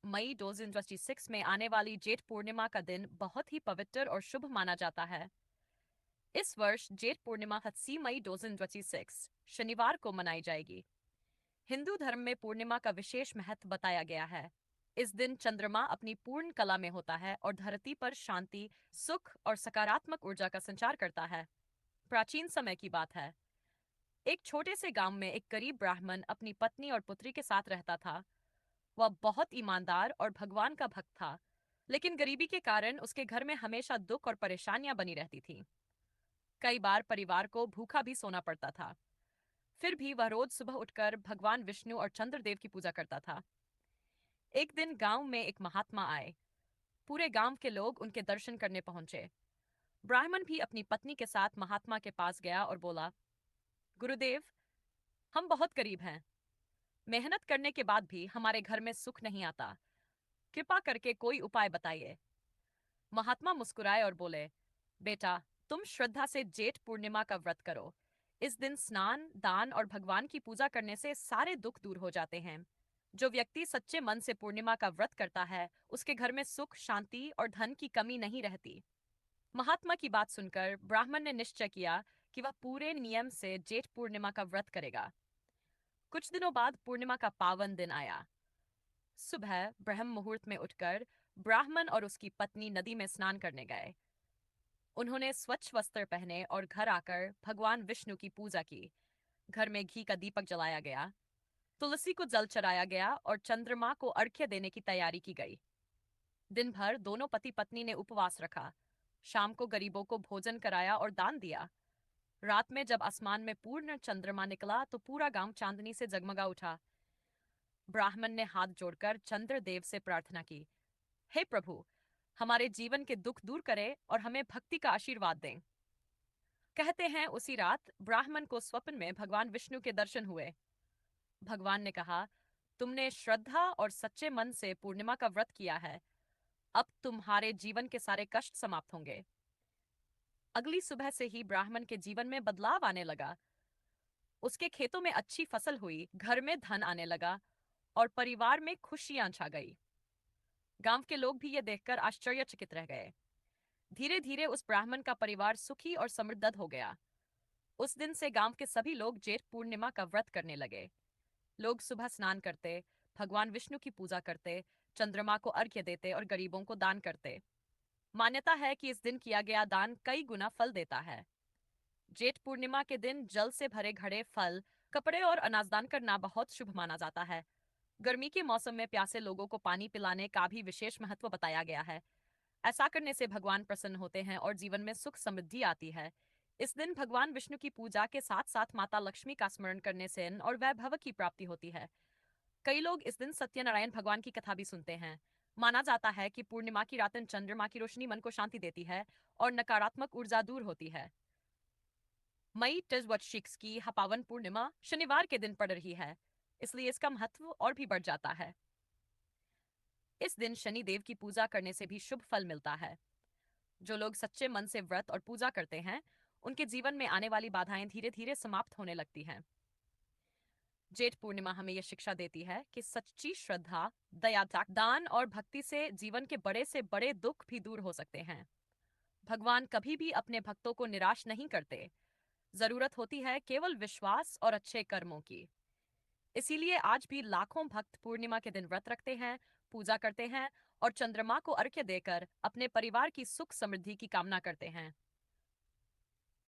मई 2026 में आने वाली जेठ पूर्णिमा का दिन बहुत ही पवित्र और शुभ माना जाता है। इस वर्ष जेठ पूर्णिमा 7 मई 2026 शनिवार को मनाई जाएगी। हिंदू धर्म में पूर्णिमा का विशेष महत्व बताया गया है। इस दिन चंद्रमा अपनी पूर्ण कला में होता है और धरती पर शांति, सुख और सकारात्मक ऊर्जा का संचार करता है। प्राचीन समय की बात है। एक छोटे से गांव में एक गरीब ब्राह्मण अपनी पत्नी और पुत्री के साथ रहता था। वह बहुत ईमानदार और भगवान का भक्त था, लेकिन गरीबी के कारण उसके घर में हमेशा दुख और परेशानियां बनी रहती थीं। कई बार परिवार को भूखा भी सोना पड़ता था। फिर भी वह रोज सुबह उठकर भगवान विष्णु और चंद्रदेव की पूजा करता था। एक दिन गांव में एक महात्मा आए। पूरे गांव के लोग उनके दर्शन करने पहुंचे। ब्राह्मण भी अपनी पत्नी के साथ महात्मा के पास गया और बोला, गुरुदेव, हम बहुत गरीब हैं। मेहनत करने के बाद भी हमारे घर में सुख नहीं आता। कृपा करके कोई उपाय बताइए। महात्मा मुस्कुराए और बोले, बेटा, तुम श्रद्धा से जेठ पूर्णिमा का व्रत करो। इस दिन स्नान, दान और भगवान की पूजा करने से सारे दुख दूर हो जाते हैं। जो व्यक्ति सच्चे मन से पूर्णिमा का व्रत करता है, उसके घर में सुख, शांति और धन की कमी नहीं रहती। महात्मा की बात सुनकर ब्राह्मण ने निश्चय किया कि वह पूरे नियम से जेठ पूर्णिमा का व्रत करेगा। कुछ दिनों बाद पूर्णिमा का पावन दिन आया। सुबह ब्रह्म मुहूर्त में उठकर ब्राह्मण और उसकी पत्नी नदी में स्नान करने गए। उन्होंने स्वच्छ वस्त्र पहने और घर आकर भगवान विष्णु की पूजा की। घर में घी का दीपक जलाया गया, तुलसी को जल चढ़ाया गया और चंद्रमा को अर्घ्य देने की तैयारी की गई। दिन भर दोनों पति पत्नी ने उपवास रखा। शाम को गरीबों को भोजन कराया और दान दिया। रात में जब आसमान में पूर्ण चंद्रमा निकला तो पूरा गांव चांदनी से जगमगा उठा। ब्राह्मण ने हाथ जोड़कर चंद्रदेव से प्रार्थना की, हे प्रभु, हमारे जीवन के दुख दूर करें और हमें भक्ति का आशीर्वाद दें। कहते हैं उसी रात ब्राह्मण को स्वप्न में भगवान विष्णु के दर्शन हुए। भगवान ने कहा, तुमने श्रद्धा और सच्चे मन से पूर्णिमा का व्रत किया है। अब तुम्हारे जीवन के सारे कष्ट समाप्त होंगे। अगली सुबह से ही ब्राह्मण के जीवन में बदलाव आने लगा। उसके खेतों में अच्छी फसल हुई, घर में धन आने लगा और परिवार में खुशियां छा गई। गांव के लोग भी ये देखकर आश्चर्यचकित रह गए। धीरे धीरे उस ब्राह्मण का परिवार सुखी और समृद्ध हो गया। उस दिन से गांव के सभी लोग जेठ पूर्णिमा का व्रत करने लगे। लोग सुबह स्नान करते, भगवान विष्णु की पूजा करते, चंद्रमा को अर्घ्य देते और गरीबों को दान करते। मान्यता है कि इस दिन किया गया दान कई गुना फल देता है। जेठ पूर्णिमा के दिन जल से भरे घड़े, फल, कपड़े और अनाज दान करना बहुत शुभ माना जाता है। गर्मी के मौसम में प्यासे लोगों को पानी पिलाने का भी विशेष महत्व बताया गया है। ऐसा करने से भगवान प्रसन्न होते हैं और जीवन में सुख समृद्धि आती है। इस दिन भगवान विष्णु की पूजा के साथ साथ माता लक्ष्मी का स्मरण करने से अन्न और वैभव की प्राप्ति होती है। कई लोग इस दिन सत्यनारायण भगवान की कथा भी सुनते हैं। माना जाता है कि पूर्णिमा की रात चंद्रमा की रोशनी मन को शांति देती है और नकारात्मक ऊर्जा दूर होती है। मई टिजवटशिक्स की पावन पूर्णिमा शनिवार के दिन पड़ रही है, इसलिए इसका महत्व और भी बढ़ जाता है। इस दिन शनि देव की पूजा करने से भी शुभ फल मिलता है। जो लोग सच्चे मन से व्रत और पूजा करते हैं, उनके जीवन में आने वाली बाधाएं धीरे धीरे समाप्त होने लगती हैं। जेठ पूर्णिमा हमें यह शिक्षा देती है कि सच्ची श्रद्धा, दया, दान और भक्ति से जीवन के बड़े से बड़े दुख भी दूर हो सकते हैं। भगवान कभी भी अपने भक्तों को निराश नहीं करते। जरूरत होती है केवल विश्वास और अच्छे कर्मों की। इसीलिए आज भी लाखों भक्त पूर्णिमा के दिन व्रत रखते हैं, पूजा करते हैं और चंद्रमा को अर्घ्य देकर अपने परिवार की सुख समृद्धि की कामना करते हैं।